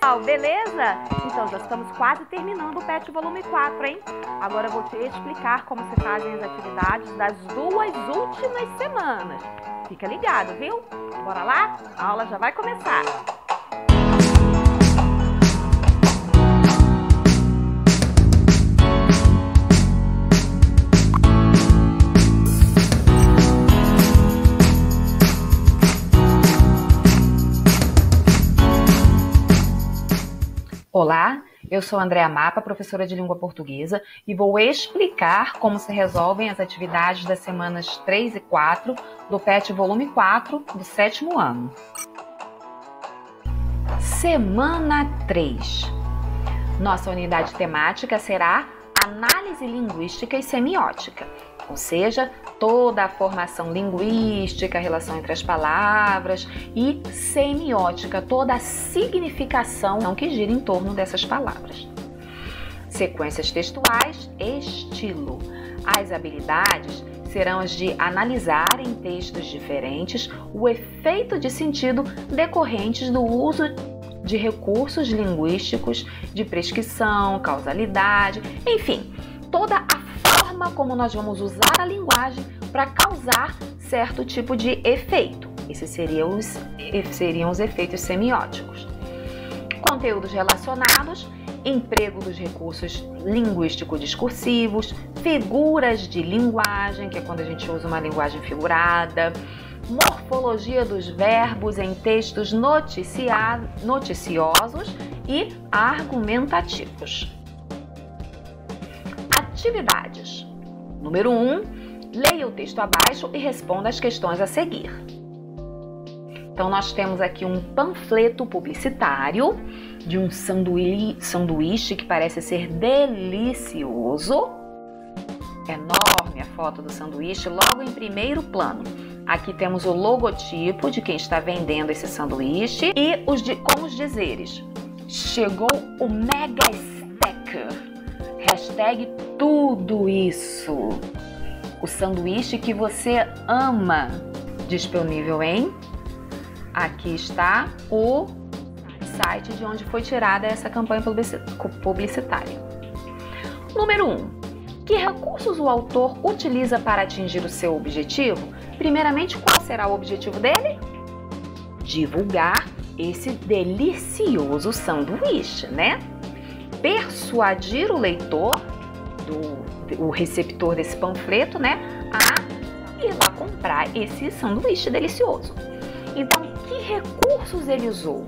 Beleza? Então já estamos quase terminando o PET volume 4, hein? Agora eu vou te explicar como se fazem as atividades das 2 últimas semanas. Fica ligado, viu? Bora lá? A aula já vai começar. Olá, eu sou Andréa Mapa, professora de língua portuguesa, e vou explicar como se resolvem as atividades das semanas 3 e 4 do PET volume 4 do 7º ano. Semana 3. Nossa unidade temática será Análise Linguística e Semiótica, ou seja, toda a formação linguística, a relação entre as palavras, e semiótica, toda a significação que gira em torno dessas palavras. Sequências textuais, estilo. As habilidades serão as de analisar em textos diferentes o efeito de sentido decorrentes do uso de recursos linguísticos, de prescrição, causalidade, enfim, toda a forma como nós vamos usar a linguagem para causar certo tipo de efeito. Esses seriam os efeitos semióticos. Conteúdos relacionados, emprego dos recursos linguístico-discursivos, figuras de linguagem, que é quando a gente usa uma linguagem figurada, morfologia dos verbos em textos noticiosos e argumentativos. Atividades. Número 1. Leia o texto abaixo e responda as questões a seguir. Então, nós temos aqui um panfleto publicitário de um sanduíche que parece ser delicioso. Enorme a foto do sanduíche, logo em primeiro plano. Aqui temos o logotipo de quem está vendendo esse sanduíche e com os dizeres. Chegou o Mega Stacker. Hashtag tudo isso. O sanduíche que você ama. Disponível em... Aqui está o site de onde foi tirada essa campanha publicitária. Número 1. Que recursos o autor utiliza para atingir o seu objetivo? Primeiramente, qual será o objetivo dele? Divulgar esse delicioso sanduíche, né? Persuadir o leitor, o receptor desse panfleto, né, a ir lá comprar esse sanduíche delicioso. Então, que recursos ele usou?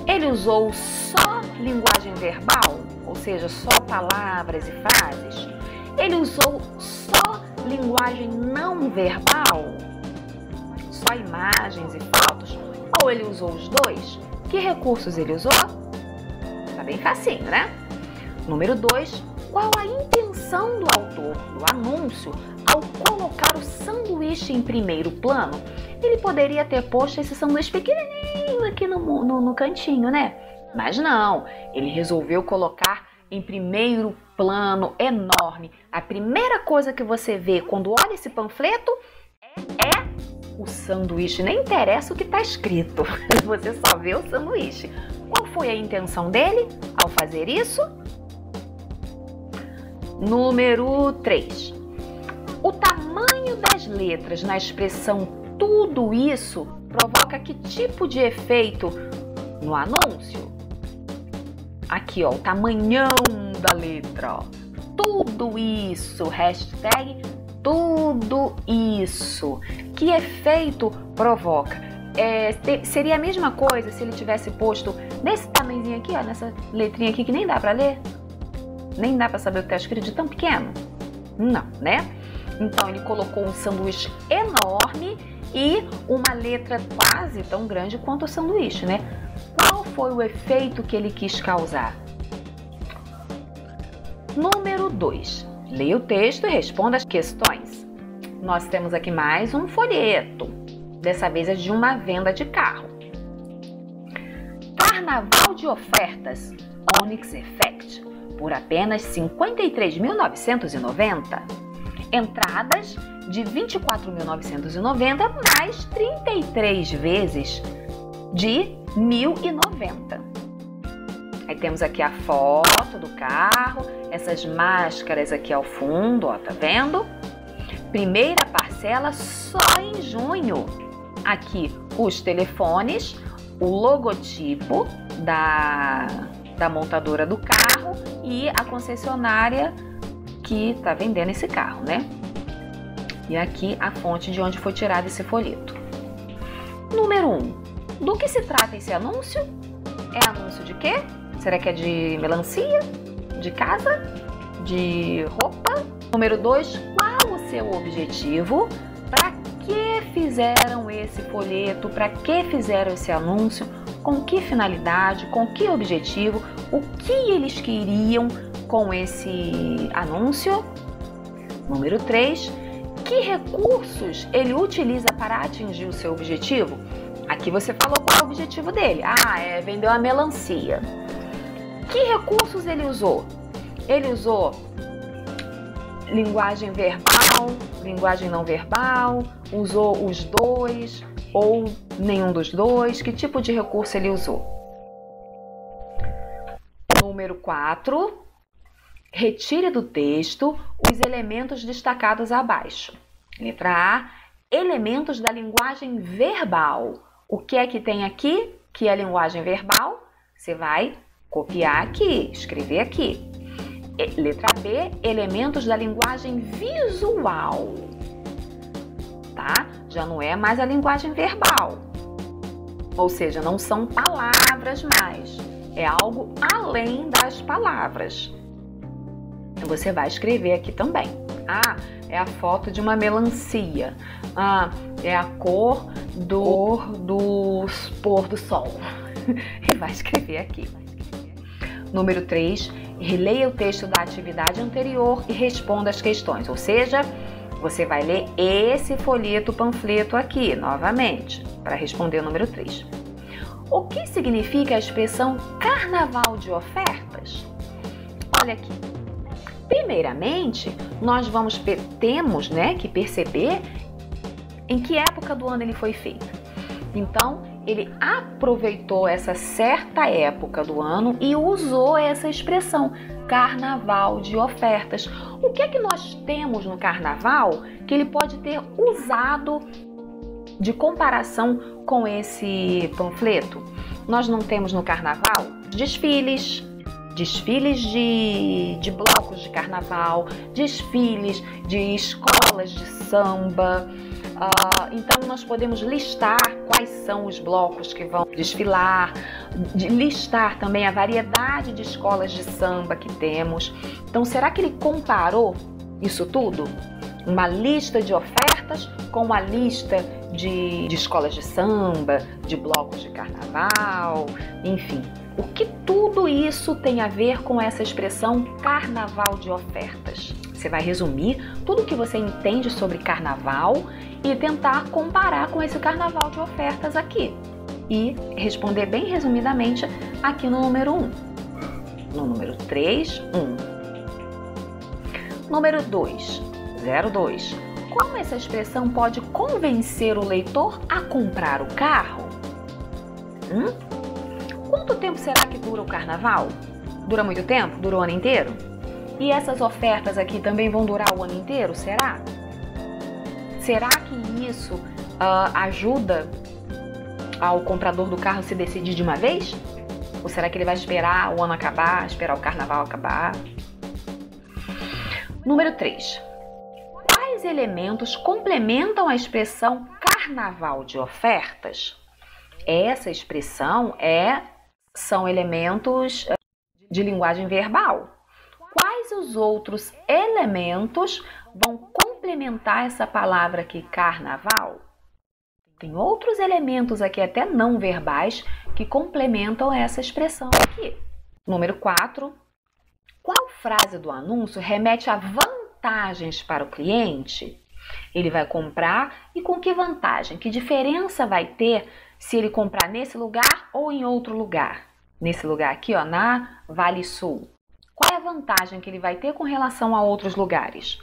Ele usou só linguagem verbal, ou seja, só palavras e frases? Ele usou só linguagem não verbal, só imagens e fotos? Ou ele usou os dois? Que recursos ele usou? Tá bem facinho, né? Número 2. Qual a intenção do autor do anúncio ao colocar o sanduíche em primeiro plano? Ele poderia ter posto esse sanduíche pequenininho aqui no cantinho, né? Mas não, ele resolveu colocar em primeiro plano, enorme. A primeira coisa que você vê quando olha esse panfleto é o sanduíche. Nem interessa o que está escrito, você só vê o sanduíche. Qual foi a intenção dele ao fazer isso? Número 3. O tamanho das letras na expressão tudo isso provoca que tipo de efeito no anúncio? Aqui, ó, o tamanhão da letra, ó. Tudo isso, hashtag tudo isso. Que efeito provoca? Seria a mesma coisa se ele tivesse posto nesse tamanhozinho aqui, ó, nessa letrinha aqui que nem dá pra ler? Nem dá pra saber o que tá escrito de tão pequeno? Não, né? Então, ele colocou um sanduíche enorme e uma letra quase tão grande quanto o sanduíche, né? Qual foi o efeito que ele quis causar? Número 2. Leia o texto e responda as questões. Nós temos aqui mais um folheto. Dessa vez é de uma venda de carro. Carnaval de ofertas Onyx Effect por apenas R$ 53.990. Entradas de R$ 24.990 mais 33 vezes de R$ 1.090. Aí temos aqui a foto do carro, essas máscaras aqui ao fundo, ó, tá vendo? Primeira parcela só em junho. Aqui os telefones, o logotipo da montadora do carro e a concessionária que tá vendendo esse carro, né? E aqui a fonte de onde foi tirado esse folheto. Número 1. Do que se trata esse anúncio? É anúncio de quê? Será que é de melancia? De casa? De roupa? Número 2. Qual o seu objetivo? Para que fizeram esse folheto? Para que fizeram esse anúncio? Com que finalidade? Com que objetivo? O que eles queriam com esse anúncio? Número 3. Que recursos ele utiliza para atingir o seu objetivo? Aqui você falou qual é o objetivo dele. É vender uma melancia. Que recursos ele usou? Ele usou linguagem verbal, linguagem não verbal, usou os dois ou nenhum dos dois? Que tipo de recurso ele usou? Número 4. Retire do texto os elementos destacados abaixo. Letra A. Elementos da linguagem verbal. O que é que tem aqui que é a linguagem verbal? Você vai copiar aqui, escrever aqui. Letra B. Elementos da linguagem visual. Tá? Já não é mais a linguagem verbal. Ou seja, não são palavras mais. É algo além das palavras. Você vai escrever aqui também. É a foto de uma melancia. É a cor do pôr do sol. E vai escrever aqui. Número 3. Releia o texto da atividade anterior e responda as questões. Ou seja, você vai ler esse folheto, panfleto aqui, novamente, para responder o número 3. O que significa a expressão carnaval de ofertas? Olha aqui. Primeiramente, nós temos que perceber em que época do ano ele foi feito. Então, ele aproveitou essa certa época do ano e usou essa expressão, carnaval de ofertas. O que é que nós temos no carnaval que ele pode ter usado de comparação com esse panfleto? Nós não temos no carnaval desfiles de blocos de carnaval, desfiles de escolas de samba. Então nós podemos listar quais são os blocos que vão desfilar, listar também a variedade de escolas de samba que temos. Então será que ele comparou isso tudo? Uma lista de ofertas com uma lista de escolas de samba, de blocos de carnaval, enfim. O que tudo isso tem a ver com essa expressão carnaval de ofertas? Você vai resumir tudo o que você entende sobre carnaval e tentar comparar com esse carnaval de ofertas aqui. E responder bem resumidamente aqui no número 1. No número 3, 1. Número 2, 02. Como essa expressão pode convencer o leitor a comprar o carro? Quanto tempo será que dura o carnaval? Dura muito tempo? Dura o ano inteiro? E essas ofertas aqui também vão durar o ano inteiro, será? Será que isso ajuda ao comprador do carro se decidir de uma vez? Ou será que ele vai esperar o ano acabar, esperar o carnaval acabar? Número 3. Quais elementos complementam a expressão carnaval de ofertas? Essa expressão são elementos de linguagem verbal. Quais os outros elementos vão complementar essa palavra aqui, carnaval? Tem outros elementos aqui, até não verbais, que complementam essa expressão aqui. Número 4. Qual frase do anúncio remete a vantagens para o cliente? Ele vai comprar e com que vantagem? Que diferença vai ter se ele comprar nesse lugar ou em outro lugar? Nesse lugar aqui, ó, na Vale Sul. Qual é a vantagem que ele vai ter com relação a outros lugares?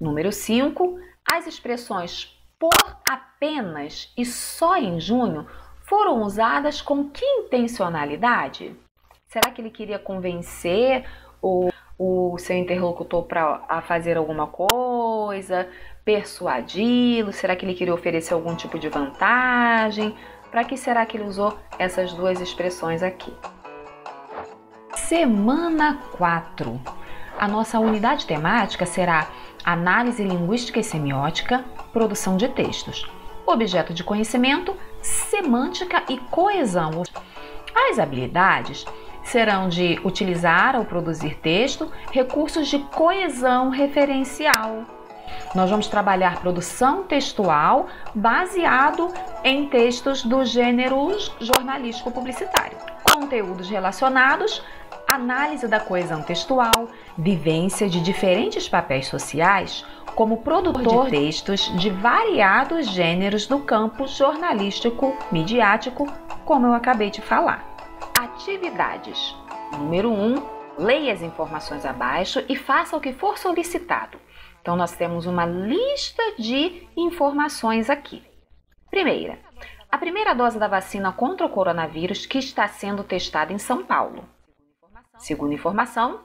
Número 5. As expressões por apenas e só em junho foram usadas com que intencionalidade? Será que ele queria convencer o seu interlocutor a fazer alguma coisa? Persuadi-lo? Será que ele queria oferecer algum tipo de vantagem? Para que será que ele usou essas duas expressões aqui? Semana 4. A nossa unidade temática será análise linguística e semiótica, produção de textos, objeto de conhecimento, semântica e coesão. As habilidades serão de utilizar ao produzir texto recursos de coesão referencial. Nós vamos trabalhar produção textual baseado em textos do gênero jornalístico publicitário. Conteúdos relacionados, análise da coesão textual, vivência de diferentes papéis sociais como produtor de textos de variados gêneros do campo jornalístico, midiático, como eu acabei de falar. Atividades. Número 1, leia as informações abaixo e faça o que for solicitado. Então, nós temos uma lista de informações aqui. Primeira, a primeira dose da vacina contra o coronavírus que está sendo testada em São Paulo. Segunda informação,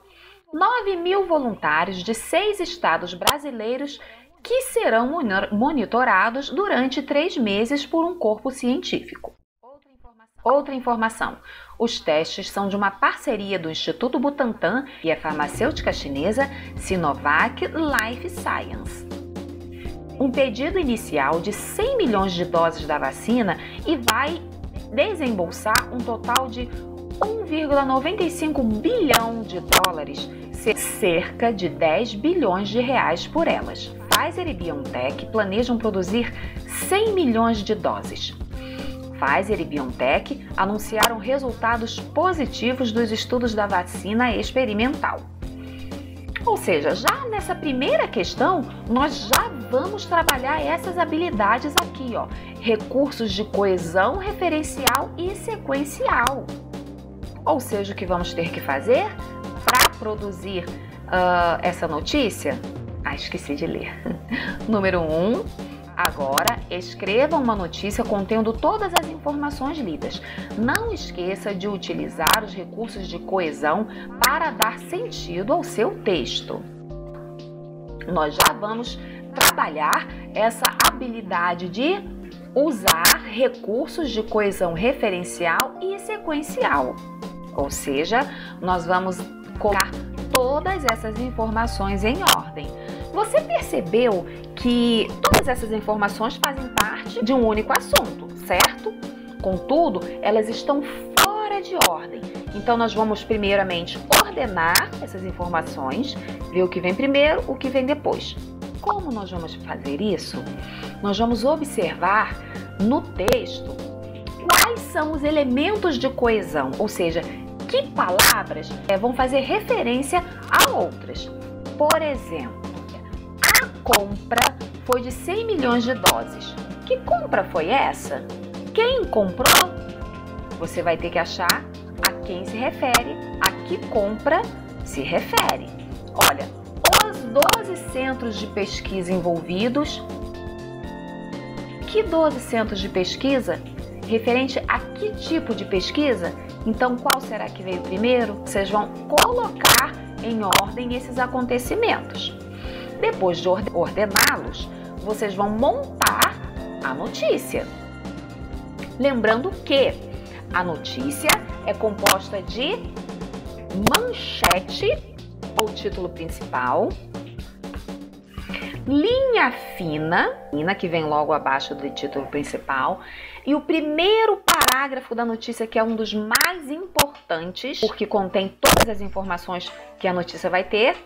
9.000 voluntários de 6 estados brasileiros que serão monitorados durante 3 meses por um corpo científico. Outra informação, os testes são de uma parceria do Instituto Butantan e a farmacêutica chinesa Sinovac Life Science. Um pedido inicial de 100 milhões de doses da vacina e vai desembolsar um total de 1,95 bilhão de dólares, cerca de 10 bilhões de reais por elas. Pfizer e BioNTech planejam produzir 100 milhões de doses. Pfizer e BioNTech anunciaram resultados positivos dos estudos da vacina experimental. Ou seja, já nessa primeira questão, nós já vamos trabalhar essas habilidades aqui, ó, recursos de coesão referencial e sequencial. Ou seja, o que vamos ter que fazer para produzir essa notícia? Esqueci de ler. Número 1, agora escreva uma notícia contendo todas as informações lidas. Não esqueça de utilizar os recursos de coesão para dar sentido ao seu texto. Nós já vamos trabalhar essa habilidade de usar recursos de coesão referencial e sequencial. Ou seja, nós vamos colocar todas essas informações em ordem. Você percebeu que todas essas informações fazem parte de um único assunto, certo? Contudo, elas estão fora de ordem. Então, nós vamos primeiramente ordenar essas informações, ver o que vem primeiro, o que vem depois. Como nós vamos fazer isso? Nós vamos observar no texto quais são os elementos de coesão, ou seja, que palavras vão fazer referência a outras. Por exemplo, a compra foi de 100 milhões de doses. Que compra foi essa? Quem comprou? Você vai ter que achar a quem se refere, a que compra se refere. Olha, os 12 centros de pesquisa envolvidos. Que 12 centros de pesquisa? Referente a que tipo de pesquisa? Então, qual será que veio primeiro? Vocês vão colocar em ordem esses acontecimentos. Depois de ordená-los, vocês vão montar a notícia. Lembrando que a notícia é composta de manchete ou título principal, linha fina, que vem logo abaixo do título principal, e o primeiro parágrafo da notícia, que é um dos mais importantes, porque contém todas as informações que a notícia vai ter,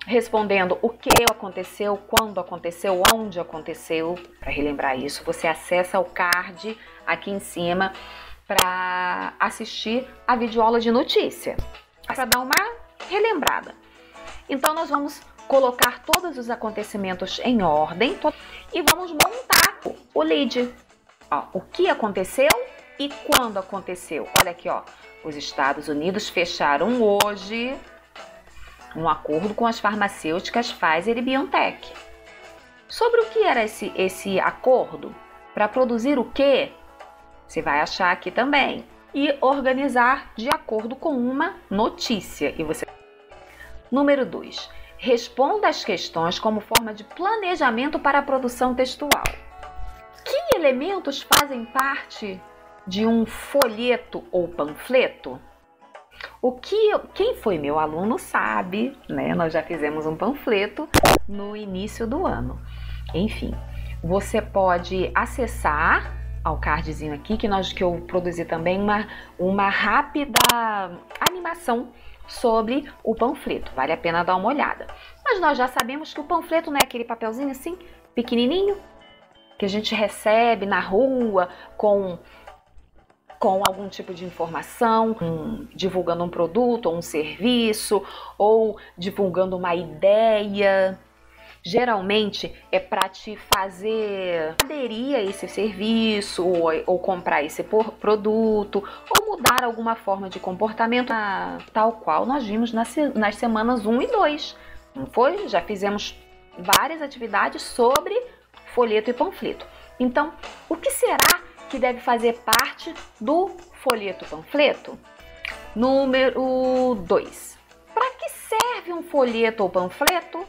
respondendo o que aconteceu, quando aconteceu, onde aconteceu. Para relembrar isso, você acessa o card aqui em cima para assistir a videoaula de notícia, para dar uma relembrada. Então, nós vamos colocar todos os acontecimentos em ordem e vamos montar o lead. Ó, o que aconteceu e quando aconteceu. Olha aqui, ó, os Estados Unidos fecharam hoje um acordo com as farmacêuticas Pfizer e BioNTech. Sobre o que era esse acordo? Para produzir o quê? Você vai achar aqui também. e organizar de acordo com uma notícia. Número 2. Responda as questões como forma de planejamento para a produção textual. Que elementos fazem parte de um folheto ou panfleto? Quem foi meu aluno sabe, né? Nós já fizemos um panfleto no início do ano. Enfim, você pode acessar ao cardzinho aqui que eu produzi também uma rápida animação sobre o panfleto. Vale a pena dar uma olhada. Mas nós já sabemos que o panfleto não é aquele papelzinho assim, pequenininho, que a gente recebe na rua com algum tipo de informação, divulgando um produto ou um serviço, ou divulgando uma ideia. Geralmente é para te fazer aderir a esse serviço, ou comprar esse produto, ou mudar alguma forma de comportamento, tal qual nós vimos nas semanas 1 e 2. Não foi? Já fizemos várias atividades sobre folheto e panfleto. Então, o que será que deve fazer parte do folheto panfleto? Número 2. Para que serve um folheto ou panfleto?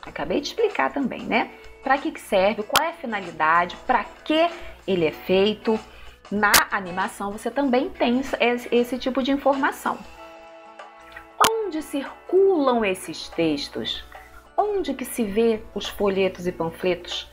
Acabei de explicar também, né? Para que serve, qual é a finalidade, para que ele é feito. Na animação você também tem esse tipo de informação. Onde circulam esses textos? Onde que se vê os folhetos e panfletos?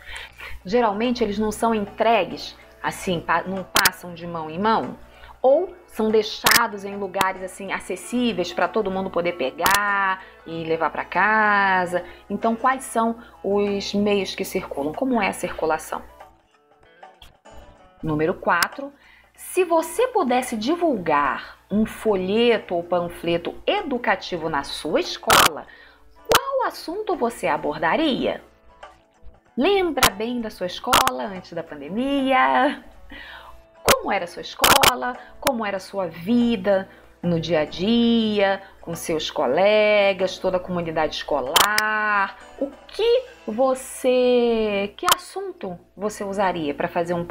Geralmente eles não são entregues assim, não passam de mão em mão, ou são deixados em lugares assim acessíveis para todo mundo poder pegar e levar para casa. Então, quais são os meios que circulam? Como é a circulação? Número 4. Se você pudesse divulgar um folheto ou panfleto educativo na sua escola, qual assunto você abordaria? Lembra bem da sua escola antes da pandemia? Como era a sua escola? Como era a sua vida no dia a dia, com seus colegas, toda a comunidade escolar? Que assunto você usaria para fazer um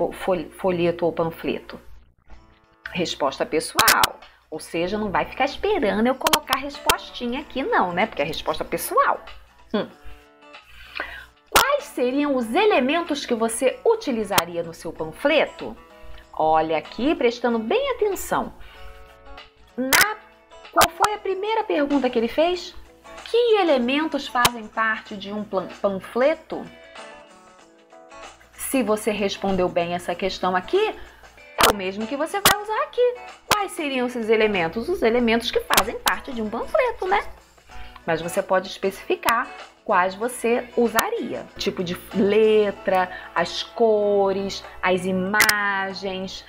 folheto ou panfleto? Resposta pessoal. Ou seja, não vai ficar esperando eu colocar a respostinha aqui não, né? Porque é a resposta pessoal. Quais seriam os elementos que você utilizaria no seu panfleto? Olha aqui, prestando bem atenção. Qual foi a primeira pergunta que ele fez? Que elementos fazem parte de um panfleto? Se você respondeu bem essa questão aqui, é o mesmo que você vai usar aqui. Quais seriam esses elementos? Os elementos que fazem parte de um panfleto, né? Mas você pode especificar quais você usaria. Tipo de letra, as cores, as imagens,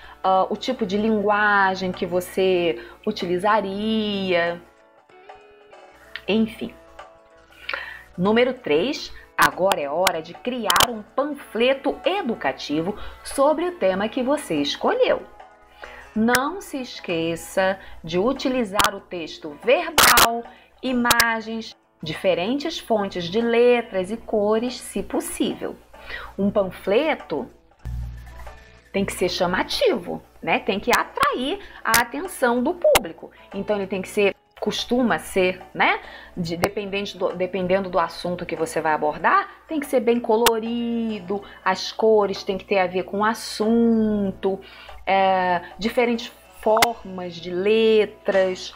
o tipo de linguagem que você utilizaria. Enfim. Número 3. Agora é hora de criar um panfleto educativo sobre o tema que você escolheu. Não se esqueça de utilizar o texto verbal, imagens, diferentes fontes de letras e cores, se possível. Um panfleto tem que ser chamativo, né? Tem que atrair a atenção do público. Então ele tem que ser, costuma ser, né? Dependendo do assunto que você vai abordar, tem que ser bem colorido, as cores têm que ter a ver com o assunto, diferentes formas de letras,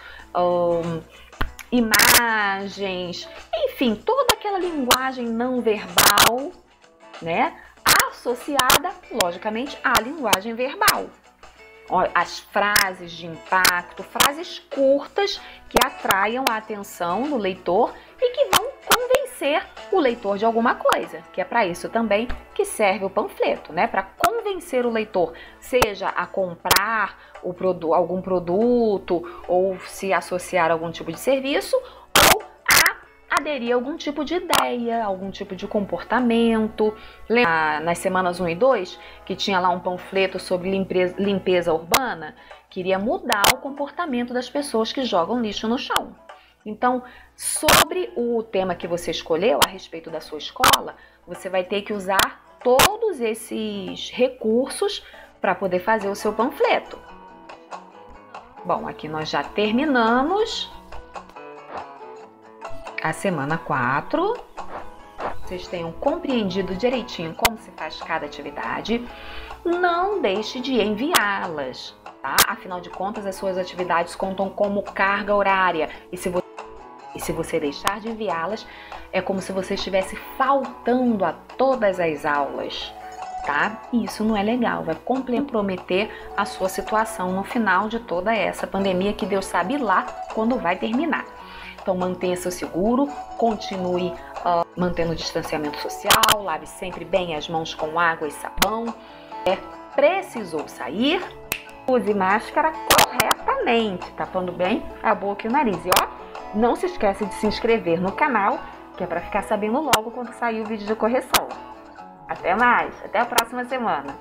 imagens, enfim, toda aquela linguagem não verbal, né, associada, logicamente, à linguagem verbal. As frases de impacto, frases curtas que atraiam a atenção do leitor e que vão convencer o leitor de alguma coisa, que é para isso também que serve o panfleto, né, para convencer o leitor, seja a comprar algum produto ou se associar a algum tipo de serviço ou a aderir a algum tipo de ideia, algum tipo de comportamento. Lembra nas semanas 1 e 2 que tinha lá um panfleto sobre limpeza urbana? Queria mudar o comportamento das pessoas que jogam lixo no chão. Então, sobre o tema que você escolheu a respeito da sua escola, você vai ter que usar todos esses recursos para poder fazer o seu panfleto. Bom, aqui nós já terminamos a semana 4. Vocês tenham compreendido direitinho como se faz cada atividade. Não deixe de enviá-las, tá? Afinal de contas, as suas atividades contam como carga horária. E se você deixar de enviá-las, é como se você estivesse faltando a todas as aulas, tá? E isso não é legal, vai comprometer a sua situação no final de toda essa pandemia que Deus sabe lá quando vai terminar. Então mantenha seu seguro, continue mantendo o distanciamento social, lave sempre bem as mãos com água e sabão. Precisou sair, use máscara corretamente, tapando bem a boca e o nariz. E ó, não se esquece de se inscrever no canal, que é para ficar sabendo logo quando sair o vídeo de correção. Até mais, até a próxima semana.